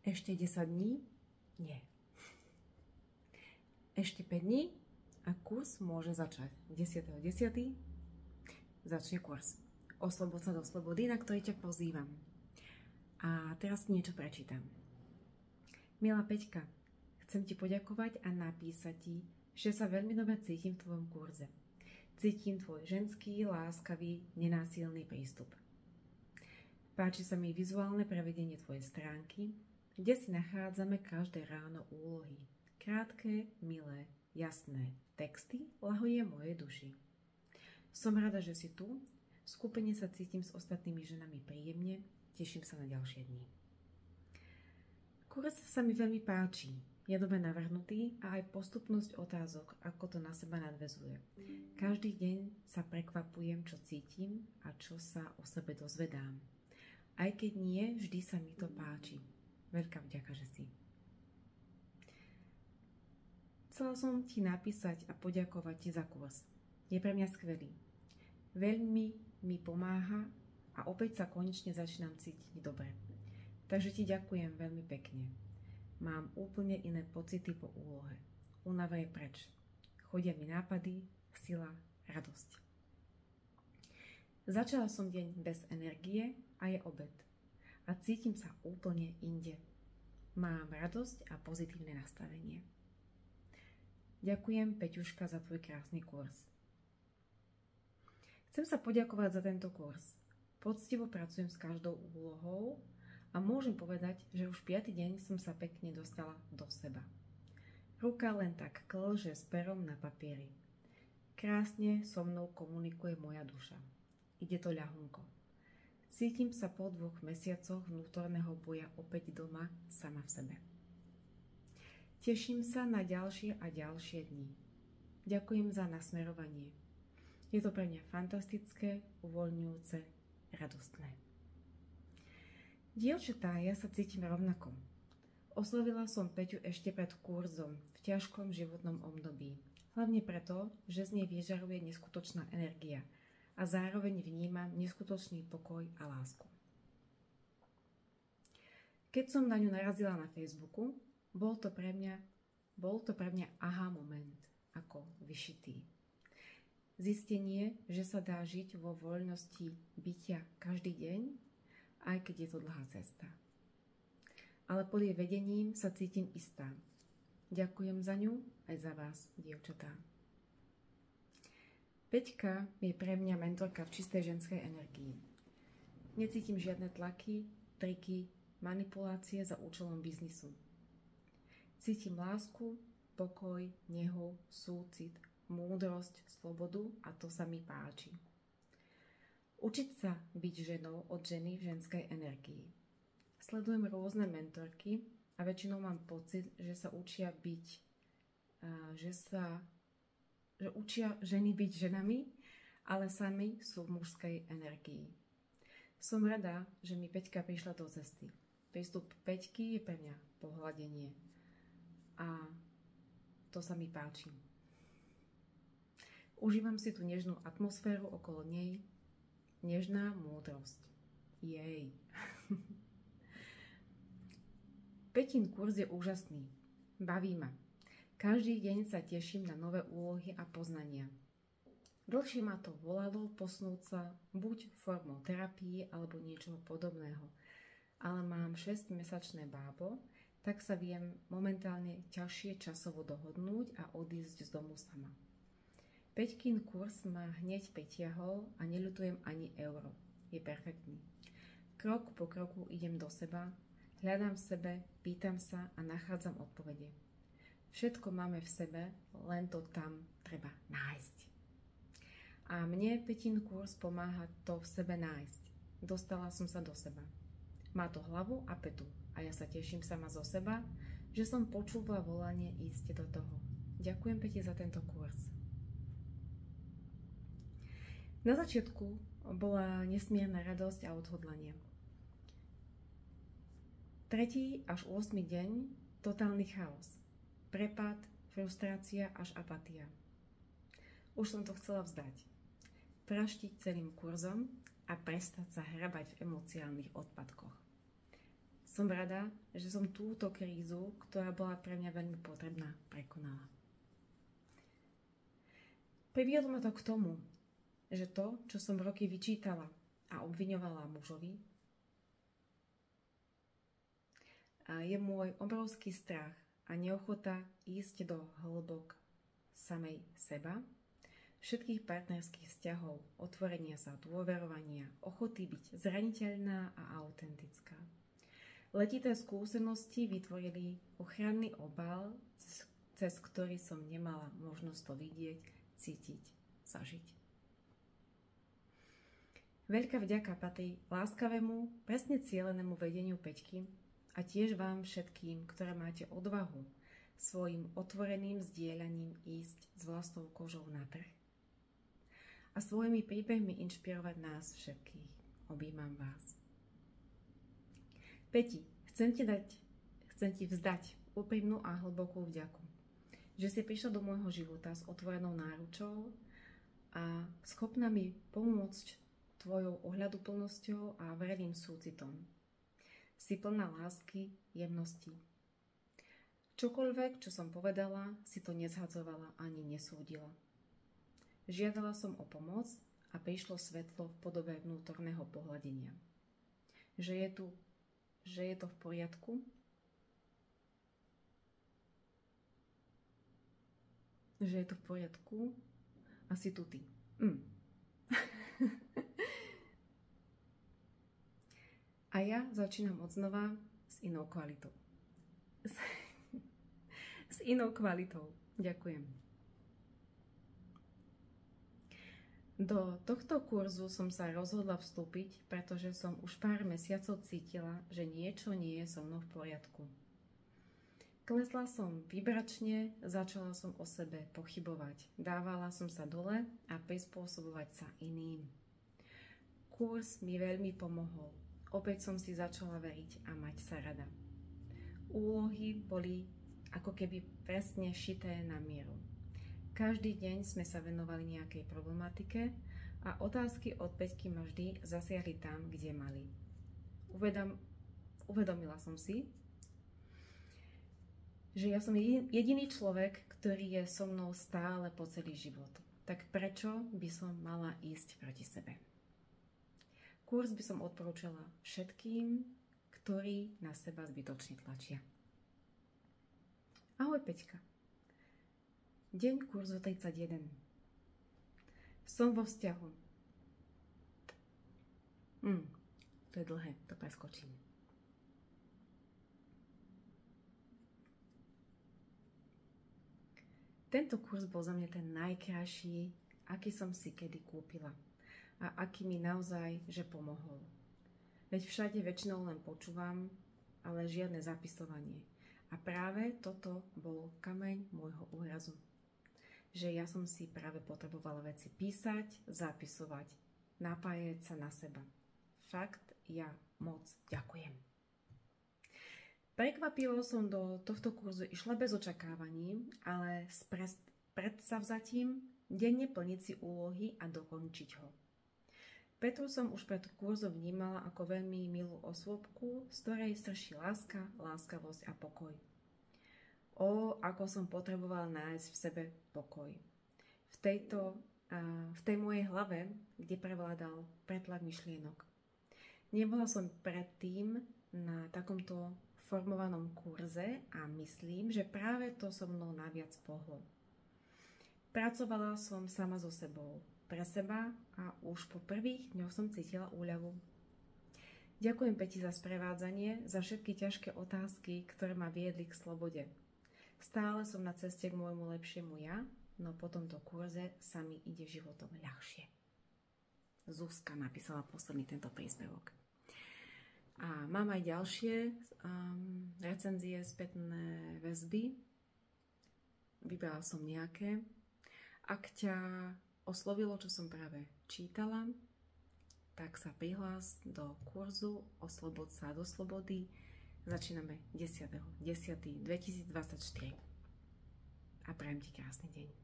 Ešte 10 dní? Nie. Ešte 5 dní a kurz môže začať. 10.10. začne kurz. Oslobod sa do slobody, na ktorý ťa pozývam. A teraz ti niečo prečítam. Milá Peťka, chcem ti poďakovať a napísať ti, že sa veľmi dobre cítim v tvojom kurze. Cítim tvoj ženský, láskavý, nenásilný prístup. Páči sa mi vizuálne prevedenie tvojej stránky, kde si nachádzame každé ráno úlohy. Krátke, milé, jasné texty lahodia mojej duši. Som rada, že si tu. V skupine sa cítim s ostatnými ženami príjemne. Teším sa na ďalšie dni. Kurz sa mi veľmi páči. Je dobre navrhnutý a aj postupnosť otázok, ako to na seba nadväzuje. Každý deň sa prekvapujem, čo cítim a čo sa o sebe dozvedám. Aj keď nie, vždy sa mi to páči. Veľká vďaka, že si. Chcela som ti napísať a poďakovať ti za kurz. Je pre mňa skvelý. Veľmi mi pomáha a opäť sa konečne začínam cítiť dobre. Takže ti ďakujem veľmi pekne. Mám úplne iné pocity po úlohe. Únava je preč. Chodia mi nápady, sila, radosť. Začala som deň bez energie a je obed. A cítim sa úplne inde. Mám radosť a pozitívne nastavenie. Ďakujem, Peťuška, za tvoj krásny kurz. Chcem sa poďakovať za tento kurz. Poctivo pracujem s každou úlohou a môžem povedať, že už 5. deň som sa pekne dostala do seba. Ruka len tak klže s perom na papieri. Krásne so mnou komunikuje moja duša. Ide to ľahunko. Cítim sa po 2 mesiacoch vnútorného boja opäť doma sama v sebe. Teším sa na ďalšie a ďalšie dni. Ďakujem za nasmerovanie. Je to pre mňa fantastické, uvoľňujúce, radostné. Dievčatá, ja sa cítim rovnako. Oslovila som Peťu ešte pred kurzom v ťažkom životnom období. Hlavne preto, že z nej vyžaruje neskutočná energia a zároveň vnímam neskutočný pokoj a lásku. Keď som na ňu narazila na Facebooku, bol to pre mňa aha moment, ako vyšitý. Zistenie, že sa dá žiť vo voľnosti bytia každý deň, aj keď je to dlhá cesta. Ale pod jej vedením sa cítim istá. Ďakujem za ňu aj za vás, dievčatá. Peťka je pre mňa mentorka v čistej ženskej energii. Necítim žiadne tlaky, triky, manipulácie za účelom biznisu. Cítim lásku, pokoj, nehu, súcit, múdrosť, slobodu a to sa mi páči. Učiť sa byť ženou od ženy v ženskej energii. Sledujem rôzne mentorky a väčšinou mám pocit, že sa učia byť, že učia ženy byť ženami, ale sami sú v mužskej energii. Som rada, že mi Peťka prišla do cesty. Prístup Peťky je pre mňa pohľadenie a to sa mi páči. Užívam si tú nežnú atmosféru okolo nej. Nežná múdrosť. Jej. Peťin kurz je úžasný. Baví ma. Každý deň sa teším na nové úlohy a poznania. Dlhšie ma to volalo posunúť sa buď formou terapie alebo niečoho podobného. Ale mám 6-mesačné bábo, tak sa viem momentálne ťažšie časovo dohodnúť a odísť z domu sama. Peťkin kurz ma hneď pritiahol a neľutujem ani euro. Je perfektný. Krok po kroku idem do seba, hľadám v sebe, pýtam sa a nachádzam odpovede. Všetko máme v sebe, len to tam treba nájsť. A mne Peťin kurz pomáha to v sebe nájsť. Dostala som sa do seba. Má to hlavu a petu a ja sa teším sama zo seba, že som počula volanie ísť do toho. Ďakujem Peti za tento kurz. Na začiatku bola nesmierna radosť a odhodlanie. 3. až 8. deň totálny chaos. Prepad, frustrácia až apatia. Už som to chcela vzdať. Praštiť celým kurzom a prestať sa hrabať v emociálnych odpadkoch. Som rada, že som túto krízu, ktorá bola pre mňa veľmi potrebná, prekonala. Priviedlo ma to k tomu, že to, čo som roky vyčítala a obviňovala mužovi, je môj obrovský strach a neochota ísť do hĺbok samej seba, všetkých partnerských vzťahov, otvorenia sa, dôverovania, ochoty byť zraniteľná a autentická. Letité skúsenosti vytvorili ochranný obal, cez ktorý som nemala možnosť to vidieť, cítiť, zažiť. Veľká vďaka patrí láskavému, presne cielenému vedeniu Peťky a tiež vám všetkým, ktoré máte odvahu svojim otvoreným zdieľaním ísť s vlastnou kožou na trh a svojimi príbehmi inšpirovať nás všetkých. Objímam vás. Peti, chcem ti vzdať úprimnú a hlbokú vďaku, že si prišla do môjho života s otvorenou náručou a schopná mi pomôcť tvojou ohľaduplnosťou a verným súcitom. Si plná lásky, jemnosti. Čokoľvek, čo som povedala, si to nezhadzovala ani nesúdila. Žiadala som o pomoc a prišlo svetlo v podobe vnútorného pohľadenia. Že je to v poriadku, a si tu ty. A ja začínam odznova s inou kvalitou. S inou kvalitou. Ďakujem. Do tohto kurzu som sa rozhodla vstúpiť, pretože som už pár mesiacov cítila, že niečo nie je so mnou v poriadku. Klesla som vibračne, začala som o sebe pochybovať. Dávala som sa dole a prispôsobovať sa iným. Kurz mi veľmi pomohol. Opäť som si začala veriť a mať sa rada. Úlohy boli ako keby presne šité na mieru. Každý deň sme sa venovali nejakej problematike a otázky od Peťky ma vždy zasiahli tam, kde mali. Uvedomila som si, že ja som jediný človek, ktorý je so mnou stále po celý život. Tak prečo by som mala ísť proti sebe? Kurz by som odporúčala všetkým, ktorí na seba zbytočne tlačia. Ahoj Peťka. Deň kurzu 31. Som vo vzťahu. To je dlhé, to preskočím. Tento kurz bol za mňa ten najkrajší, aký som si kedy kúpila a aký mi naozaj, že pomohol. Veď všade väčšinou len počúvam, ale žiadne zapisovanie. A práve toto bol kameň môjho úrazu. Že ja som si práve potrebovala veci písať, zapisovať, napájať sa na seba. Fakt, ja moc ďakujem. Prekvapivo som do tohto kurzu išla bez očakávaní, ale s predsavzatím denne plniť si úlohy a dokončiť ho. Petru som už pred kurzom vnímala ako veľmi milú osôbku, z ktorej strší láska, láskavosť a pokoj. Ako som potrebovala nájsť v sebe pokoj. V tej mojej hlave, kde prevládal pretlak myšlienok. Nebola som predtým na takomto formovanom kurze a myslím, že práve to so mnou naviac pohlo. Pracovala som sama so sebou, pre seba a už po prvých dňoch som cítila úľavu. Ďakujem Peti za sprevádzanie, za všetky ťažké otázky, ktoré ma viedli k slobode. Stále som na ceste k môjmu lepšiemu ja, no po tomto kurze sa mi ide životom ľahšie. Zuzka napísala posledný tento príspevok. A mám aj ďalšie recenzie, spätné väzby. Vybrala som nejaké. Ak ťa oslovilo, čo som práve čítala, tak sa prihlás do kurzu Oslobod sa do slobody. Začíname 10.10.2024. A prajem ti krásny deň.